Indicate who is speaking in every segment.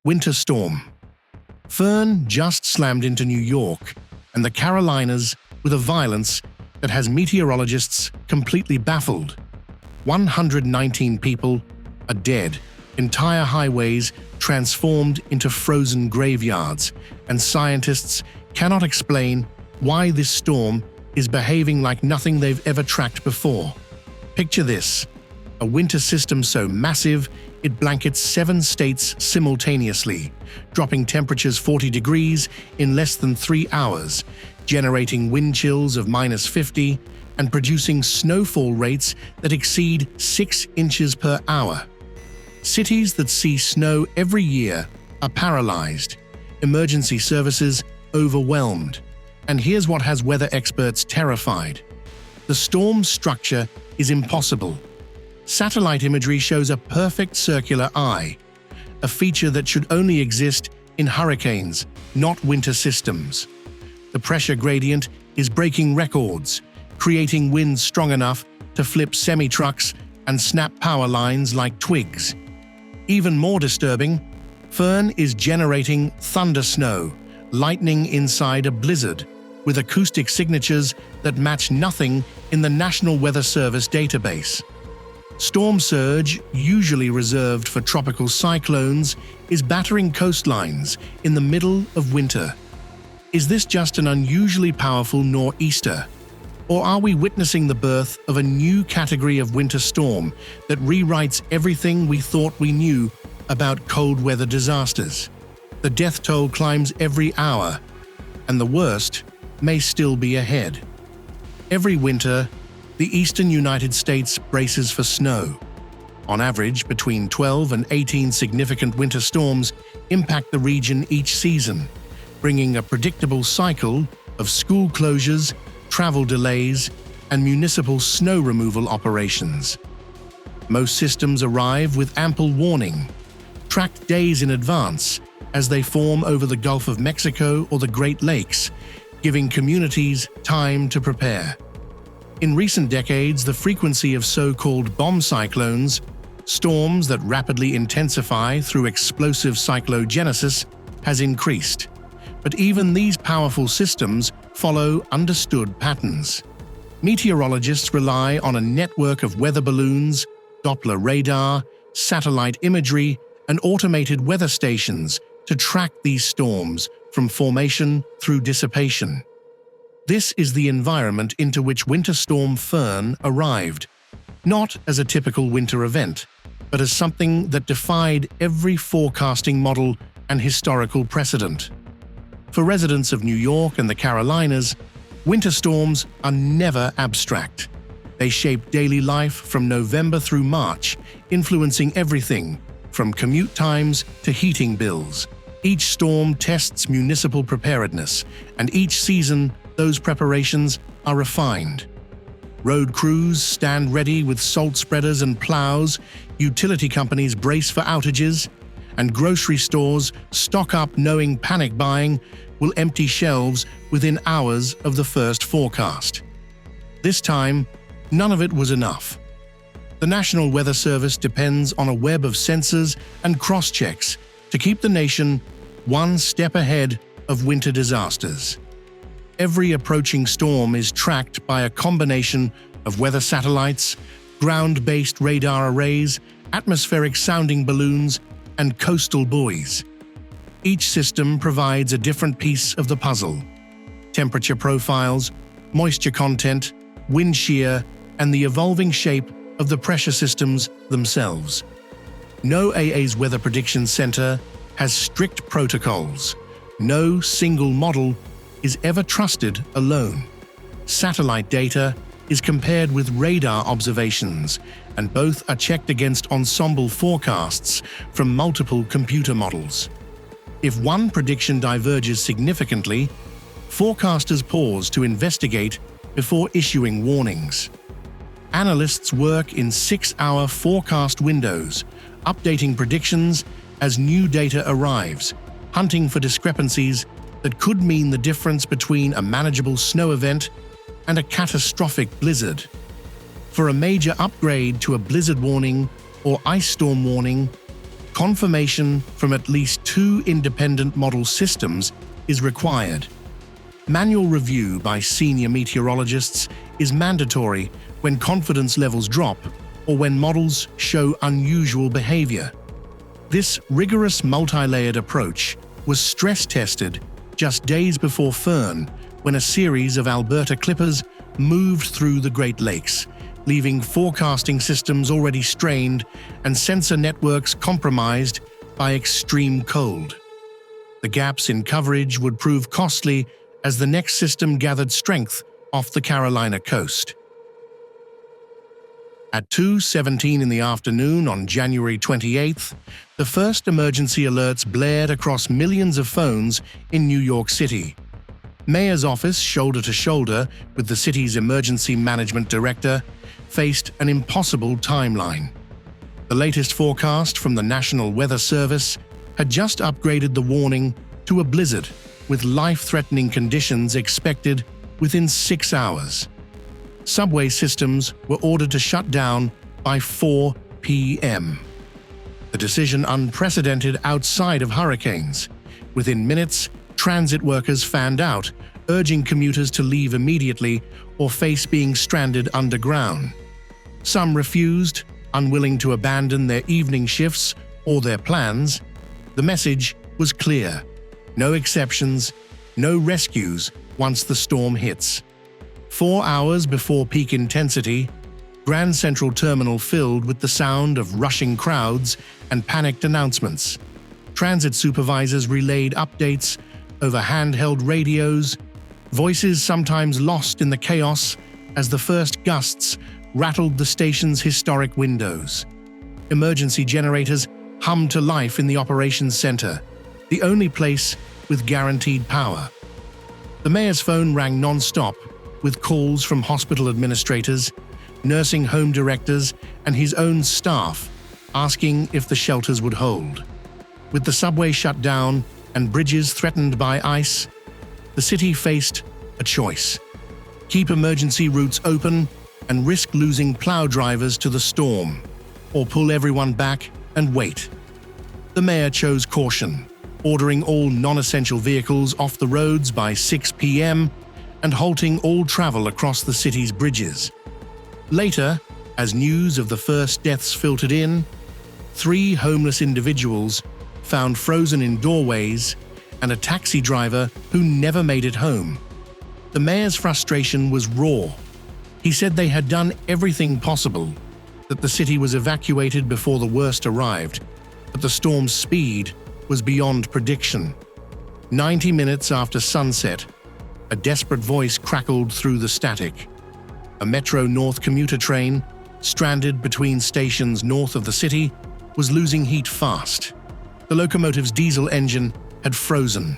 Speaker 1: Winter storm. Fern just slammed into New York and the Carolinas with a violence that has meteorologists completely baffled. 119 people are dead, entire highways transformed into frozen graveyards, and scientists cannot explain why this storm is behaving like nothing they've ever tracked before. Picture this: a winter system so massive it blankets 7 states simultaneously, dropping temperatures 40 degrees in less than 3 hours, generating wind chills of -50 and producing snowfall rates that exceed 6 inches per hour. Cities that see snow every year are paralyzed, emergency services overwhelmed, and here's what has weather experts terrified. The storm's structure is impossible. Satellite imagery shows a perfect circular eye, a feature that should only exist in hurricanes, not winter systems. The pressure gradient is breaking records, creating winds strong enough to flip semi-trucks and snap power lines like twigs. Even more disturbing, Fern is generating thunder snow, lightning inside a blizzard, with acoustic signatures that match nothing in the National Weather Service database. Storm surge, usually reserved for tropical cyclones, is battering coastlines in the middle of winter. Is this just an unusually powerful nor'easter? Or are we witnessing the birth of a new category of winter storm that rewrites everything we thought we knew about cold weather disasters? The death toll climbs every hour, and the worst may still be ahead. Every winter, the eastern United States braces for snow. On average, between 12 and 18 significant winter storms impact the region each season, bringing a predictable cycle of school closures, travel delays, and municipal snow removal operations. Most systems arrive with ample warning, tracked days in advance as they form over the Gulf of Mexico or the Great Lakes, giving communities time to prepare. In recent decades, the frequency of so-called bomb cyclones, storms that rapidly intensify through explosive cyclogenesis, has increased. But even these powerful systems follow understood patterns. Meteorologists rely on a network of weather balloons, Doppler radar, satellite imagery, and automated weather stations to track these storms from formation through dissipation. This is the environment into which Winter Storm Fern arrived, not as a typical winter event, but as something that defied every forecasting model and historical precedent. For residents of New York and the Carolinas, winter storms are never abstract. They shape daily life from November through March, influencing everything from commute times to heating bills. Each storm tests municipal preparedness, and each season those preparations are refined. Road crews stand ready with salt spreaders and plows, utility companies brace for outages, and grocery stores stock up knowing panic buying will empty shelves within hours of the first forecast. This time, none of it was enough. The National Weather Service depends on a web of sensors and cross-checks to keep the nation one step ahead of winter disasters. Every approaching storm is tracked by a combination of weather satellites, ground-based radar arrays, atmospheric sounding balloons, and coastal buoys. Each system provides a different piece of the puzzle: temperature profiles, moisture content, wind shear, and the evolving shape of the pressure systems themselves. NOAA's Weather Prediction Center has strict protocols. No single model is ever trusted alone. Satellite data is compared with radar observations, and both are checked against ensemble forecasts from multiple computer models. If one prediction diverges significantly, forecasters pause to investigate before issuing warnings. Analysts work in 6-hour forecast windows, updating predictions as new data arrives, hunting for discrepancies that could mean the difference between a manageable snow event and a catastrophic blizzard. For a major upgrade to a blizzard warning or ice storm warning, confirmation from at least 2 independent model systems is required. Manual review by senior meteorologists is mandatory when confidence levels drop or when models show unusual behavior. This rigorous multi-layered approach was stress-tested just days before Fern, when a series of Alberta clippers moved through the Great Lakes, leaving forecasting systems already strained and sensor networks compromised by extreme cold. The gaps in coverage would prove costly as the next system gathered strength off the Carolina coast. At 2:17 in the afternoon on January 28th, the first emergency alerts blared across millions of phones in New York City. Mayor's office, shoulder to shoulder with the city's emergency management director, faced an impossible timeline. The latest forecast from the National Weather Service had just upgraded the warning to a blizzard, with life-threatening conditions expected within 6 hours. Subway systems were ordered to shut down by 4 p.m. The decision unprecedented outside of hurricanes. Within minutes, transit workers fanned out, urging commuters to leave immediately or face being stranded underground. Some refused, unwilling to abandon their evening shifts or their plans. The message was clear: no exceptions, no rescues once the storm hits. 4 hours before peak intensity, Grand Central Terminal filled with the sound of rushing crowds and panicked announcements. Transit supervisors relayed updates over handheld radios, voices sometimes lost in the chaos as the first gusts rattled the station's historic windows. Emergency generators hummed to life in the operations center, the only place with guaranteed power. The mayor's phone rang non-stop, with calls from hospital administrators, nursing home directors, and his own staff asking if the shelters would hold. With the subway shut down and bridges threatened by ice, the city faced a choice: keep emergency routes open and risk losing plow drivers to the storm, or pull everyone back and wait. The mayor chose caution, ordering all non-essential vehicles off the roads by 6 p.m. and halting all travel across the city's bridges. Later, as news of the first deaths filtered in, 3 homeless individuals found frozen in doorways and a taxi driver who never made it home. The mayor's frustration was raw. He said they had done everything possible, that the city was evacuated before the worst arrived, but the storm's speed was beyond prediction. 90 minutes after sunset, a desperate voice crackled through the static. A Metro North commuter train, stranded between stations north of the city, was losing heat fast. The locomotive's diesel engine had frozen.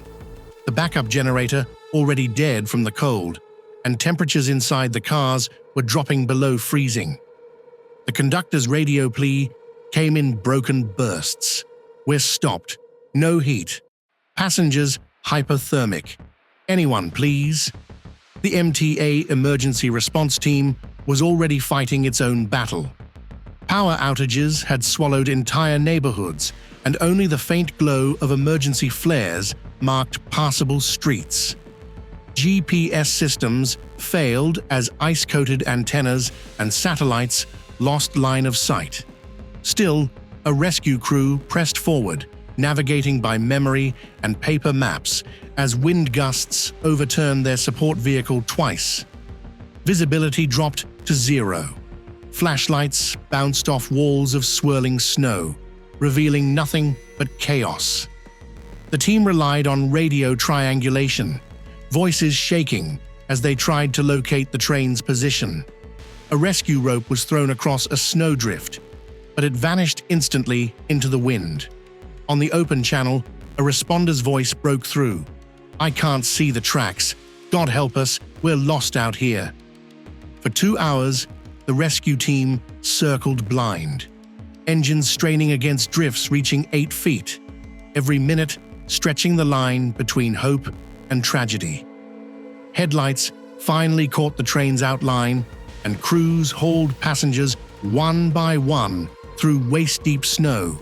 Speaker 1: The backup generator already dead from the cold, and temperatures inside the cars were dropping below freezing. The conductor's radio plea came in broken bursts. "We're stopped. No heat. Passengers hypothermic. Anyone, please?" The MTA emergency response team was already fighting its own battle. Power outages had swallowed entire neighborhoods, and only the faint glow of emergency flares marked passable streets. GPS systems failed as ice-coated antennas and satellites lost line of sight. Still, a rescue crew pressed forward, navigating by memory and paper maps as wind gusts overturned their support vehicle twice. Visibility dropped to 0. Flashlights bounced off walls of swirling snow, revealing nothing but chaos. The team relied on radio triangulation, voices shaking as they tried to locate the train's position. A rescue rope was thrown across a snowdrift, but it vanished instantly into the wind. On the open channel, a responder's voice broke through. "I can't see the tracks. God help us, we're lost out here." For 2 hours, the rescue team circled blind. Engines straining against drifts reaching 8 feet, every minute stretching the line between hope and tragedy. Headlights finally caught the train's outline, and crews hauled passengers one by one through waist-deep snow,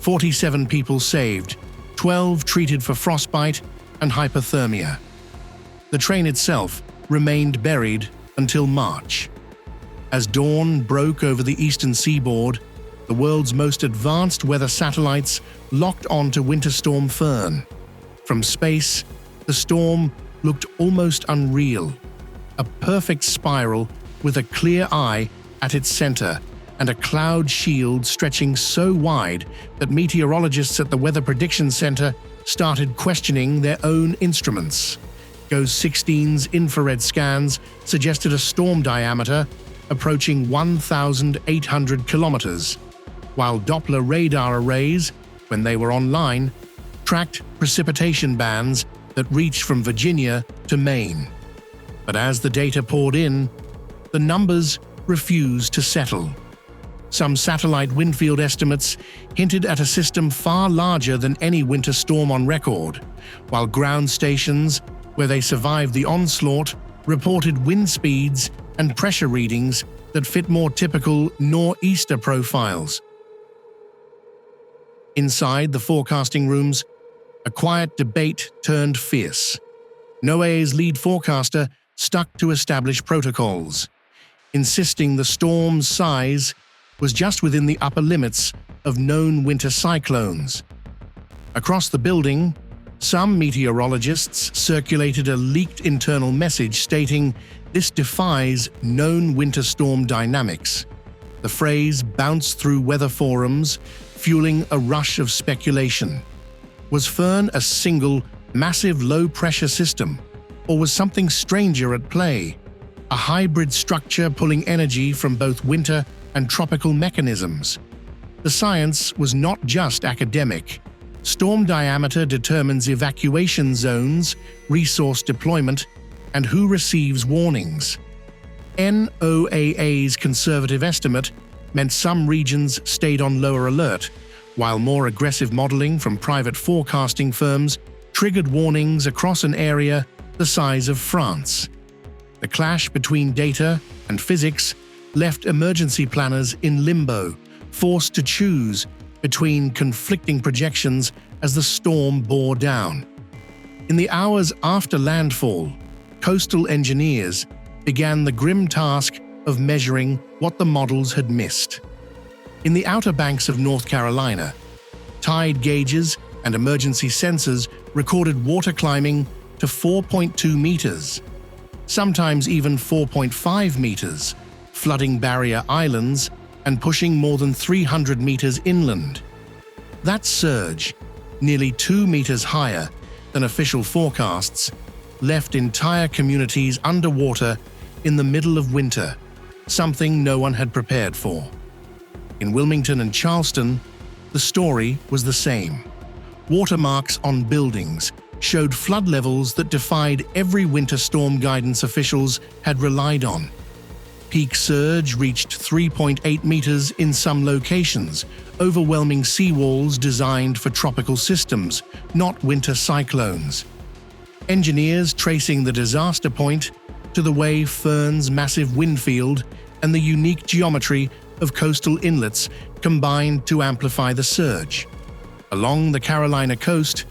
Speaker 1: 47 people saved, 12 treated for frostbite and hypothermia. The train itself remained buried until March. As dawn broke over the eastern seaboard, the world's most advanced weather satellites locked onto Winter Storm Fern. From space, the storm looked almost unreal, a perfect spiral with a clear eye at its center and a cloud shield stretching so wide that meteorologists at the Weather Prediction Center started questioning their own instruments. GOES 16's infrared scans suggested a storm diameter approaching 1,800 kilometers, while Doppler radar arrays, when they were online, tracked precipitation bands that reached from Virginia to Maine. But as the data poured in, the numbers refused to settle. Some satellite windfield estimates hinted at a system far larger than any winter storm on record, while ground stations, where they survived the onslaught, reported wind speeds and pressure readings that fit more typical nor'easter profiles. Inside the forecasting rooms, a quiet debate turned fierce. NOAA's lead forecaster stuck to established protocols, insisting the storm's size was just within the upper limits of known winter cyclones. Across the building, some meteorologists circulated a leaked internal message stating this defies known winter storm dynamics. The phrase bounced through weather forums, fueling a rush of speculation. Was Fern a single, massive low-pressure system, or was something stranger at play? A hybrid structure pulling energy from both winter and tropical mechanisms. The science was not just academic. Storm diameter determines evacuation zones, resource deployment, and who receives warnings. NOAA's conservative estimate meant some regions stayed on lower alert, while more aggressive modeling from private forecasting firms triggered warnings across an area the size of France. The clash between data and physics left emergency planners in limbo, forced to choose between conflicting projections as the storm bore down. In the hours after landfall, coastal engineers began the grim task of measuring what the models had missed. In the Outer Banks of North Carolina, tide gauges and emergency sensors recorded water climbing to 4.2 meters, sometimes even 4.5 meters, flooding barrier islands and pushing more than 300 meters inland. That surge, nearly 2 meters higher than official forecasts, left entire communities underwater in the middle of winter, something no one had prepared for. In Wilmington and Charleston, the story was the same. Watermarks on buildings showed flood levels that defied every winter storm guidance officials had relied on. Peak surge reached 3.8 meters in some locations, overwhelming seawalls designed for tropical systems, not winter cyclones. Engineers tracing the disaster point to the way Fern's massive wind field and the unique geometry of coastal inlets combined to amplify the surge. Along the Carolina coast,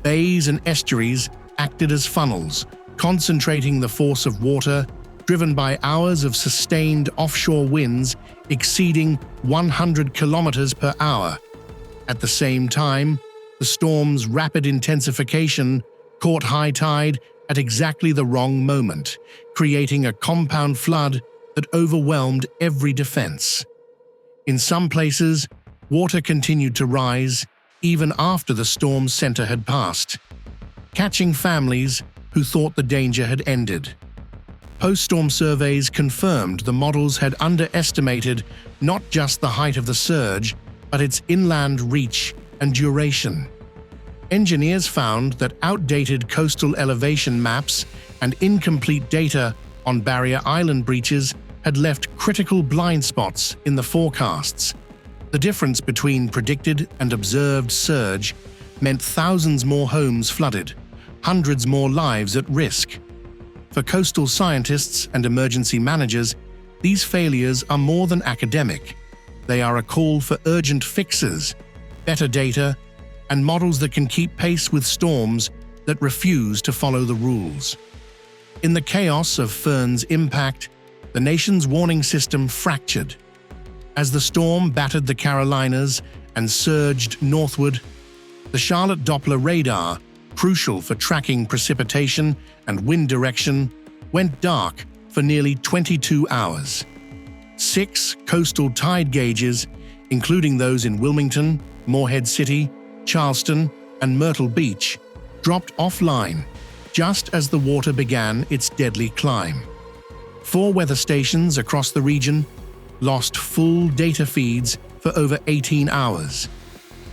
Speaker 1: bays and estuaries acted as funnels, concentrating the force of water driven by hours of sustained offshore winds exceeding 100 kilometers per hour. At the same time, the storm's rapid intensification caught high tide at exactly the wrong moment, creating a compound flood that overwhelmed every defense. In some places, water continued to rise even after the storm's center had passed, catching families who thought the danger had ended. Post-storm surveys confirmed the models had underestimated not just the height of the surge, but its inland reach and duration. Engineers found that outdated coastal elevation maps and incomplete data on barrier island breaches had left critical blind spots in the forecasts. The difference between predicted and observed surge meant thousands more homes flooded, hundreds more lives at risk. For coastal scientists and emergency managers, these failures are more than academic. They are a call for urgent fixes. better data, and models that can keep pace with storms that refuse to follow the rules. In the chaos of Fern's impact, the nation's warning system fractured. As the storm battered the Carolinas and surged northward, the Charlotte Doppler radar, crucial for tracking precipitation and wind direction, went dark for nearly 22 hours. 6 coastal tide gauges, including those in Wilmington, Morehead City, Charleston, and Myrtle Beach, dropped offline just as the water began its deadly climb. 4 weather stations across the region lost full data feeds for over 18 hours,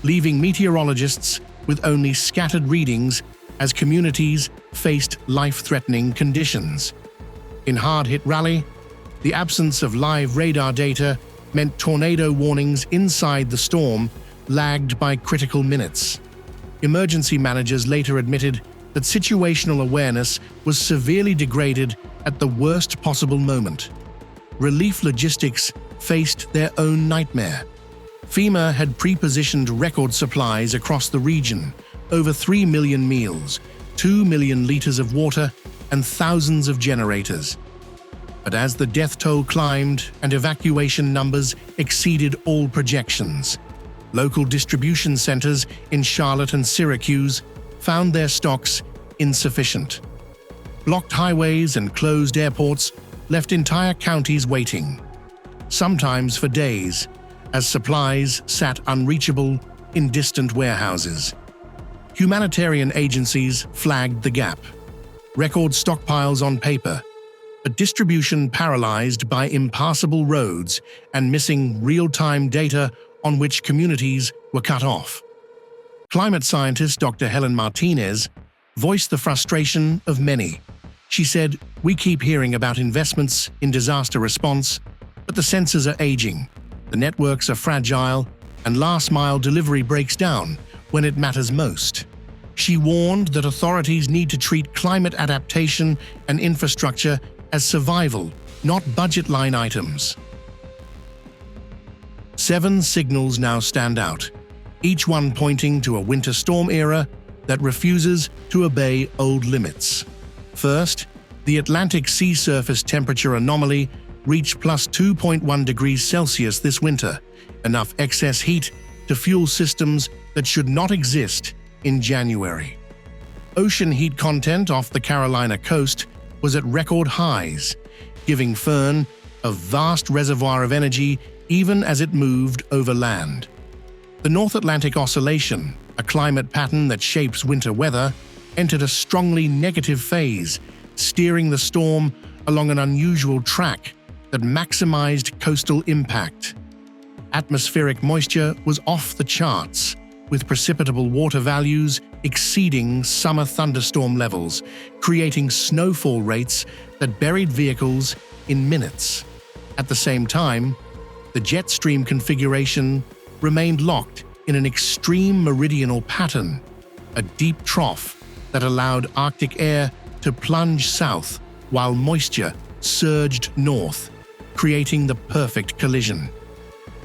Speaker 1: leaving meteorologists with only scattered readings as communities faced life-threatening conditions. In hard-hit Raleigh, the absence of live radar data meant tornado warnings inside the storm lagged by critical minutes. Emergency managers later admitted that situational awareness was severely degraded at the worst possible moment. Relief logistics faced their own nightmare. FEMA had pre-positioned record supplies across the region, over 3 million meals, 2 million liters of water, and thousands of generators. But as the death toll climbed and evacuation numbers exceeded all projections, local distribution centers in Charlotte and Syracuse found their stocks insufficient. Blocked highways and closed airports left entire counties waiting, sometimes for days, as supplies sat unreachable in distant warehouses. Humanitarian agencies flagged the gap. Record stockpiles on paper, but distribution paralyzed by impassable roads and missing real-time data on which communities were cut off. Climate scientist Dr. Helen Martinez voiced the frustration of many. She said, "We keep hearing about investments in disaster response, but the sensors are aging, the networks are fragile, and last-mile delivery breaks down when it matters most." She warned that authorities need to treat climate adaptation and infrastructure as survival, not budget line items. 7 signals now stand out, each one pointing to a winter storm era that refuses to obey old limits. First, the Atlantic sea surface temperature anomaly reached plus 2.1 degrees Celsius this winter, enough excess heat to fuel systems that should not exist in January. Ocean heat content off the Carolina coast was at record highs, giving Fern a vast reservoir of energy even as it moved over land. The North Atlantic Oscillation, a climate pattern that shapes winter weather, entered a strongly negative phase, steering the storm along an unusual track that maximized coastal impact. Atmospheric moisture was off the charts, with precipitable water values exceeding summer thunderstorm levels, creating snowfall rates that buried vehicles in minutes. At the same time, the jet stream configuration remained locked in an extreme meridional pattern, a deep trough that allowed Arctic air to plunge south while moisture surged north, creating the perfect collision.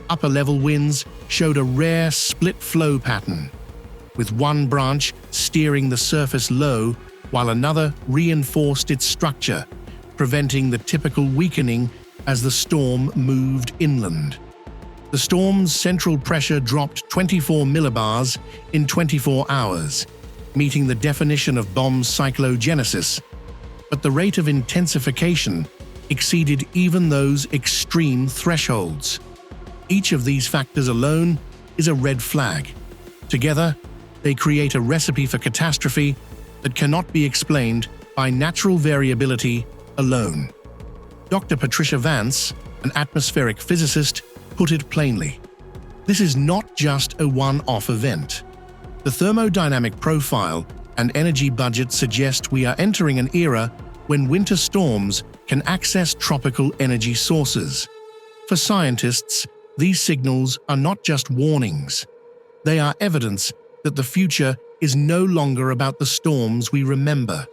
Speaker 1: Upper-level winds showed a rare split flow pattern, with one branch steering the surface low while another reinforced its structure, preventing the typical weakening as the storm moved inland. The storm's central pressure dropped 24 millibars in 24 hours, meeting the definition of bomb cyclogenesis, but the rate of intensification exceeded even those extreme thresholds. Each of these factors alone is a red flag. Together, they create a recipe for catastrophe that cannot be explained by natural variability alone. Dr. Patricia Vance, an atmospheric physicist, put it plainly. This is not just a one-off event. The thermodynamic profile and energy budget suggest we are entering an era when winter storms can access tropical energy sources. For scientists, these signals are not just warnings. They are evidence that the future is no longer about the storms we remember.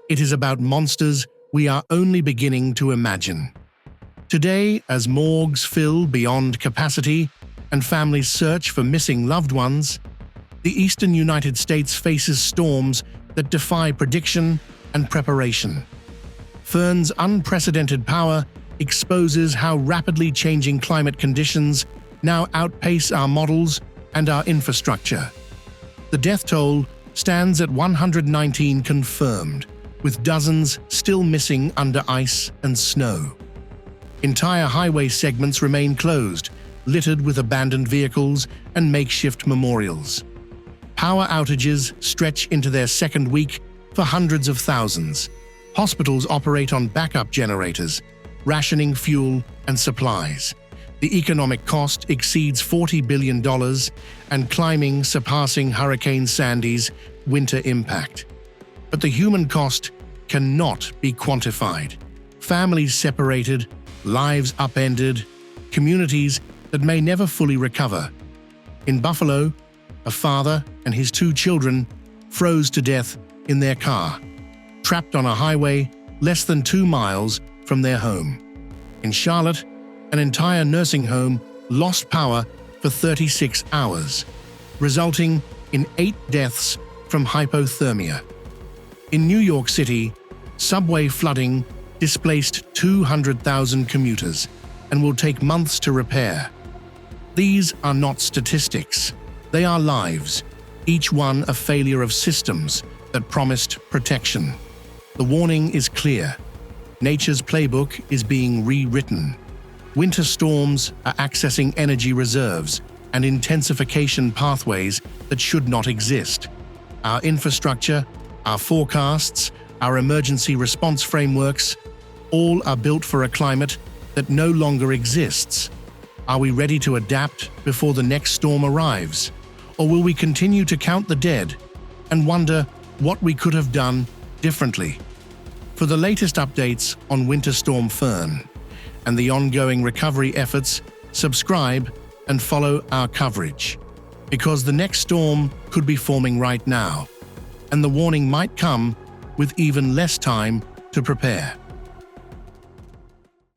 Speaker 1: It is about monsters we are only beginning to imagine. Today, as morgues fill beyond capacity and families search for missing loved ones, the eastern United States faces storms that defy prediction and preparation. Fern's unprecedented power exposes how rapidly changing climate conditions now outpace our models and our infrastructure. The death toll stands at 119 confirmed, with dozens still missing under ice and snow. Entire highway segments remain closed, littered with abandoned vehicles and makeshift memorials. Power outages stretch into their second week for hundreds of thousands. Hospitals operate on backup generators, rationing fuel and supplies. The economic cost exceeds $40 billion and climbing, surpassing Hurricane Sandy's winter impact. But the human cost cannot be quantified. Families separated, lives upended, communities that may never fully recover. In Buffalo, a father and his 2 children froze to death in their car, trapped on a highway less than 2 miles from their home. In Charlotte, an entire nursing home lost power for 36 hours, resulting in 8 deaths from hypothermia. In New York City, subway flooding displaced 200,000 commuters and will take months to repair. These are not statistics. They are lives, each one a failure of systems that promised protection. The warning is clear. Nature's playbook is being rewritten. Winter storms are accessing energy reserves and intensification pathways that should not exist. Our infrastructure, our forecasts, our emergency response frameworks, all are built for a climate that no longer exists. Are we ready to adapt before the next storm arrives? Or will we continue to count the dead and wonder what we could have done differently? For the latest updates on Winter Storm Fern and the ongoing recovery efforts, subscribe and follow our coverage. Because the next storm could be forming right now, and the warning might come with even less time to prepare.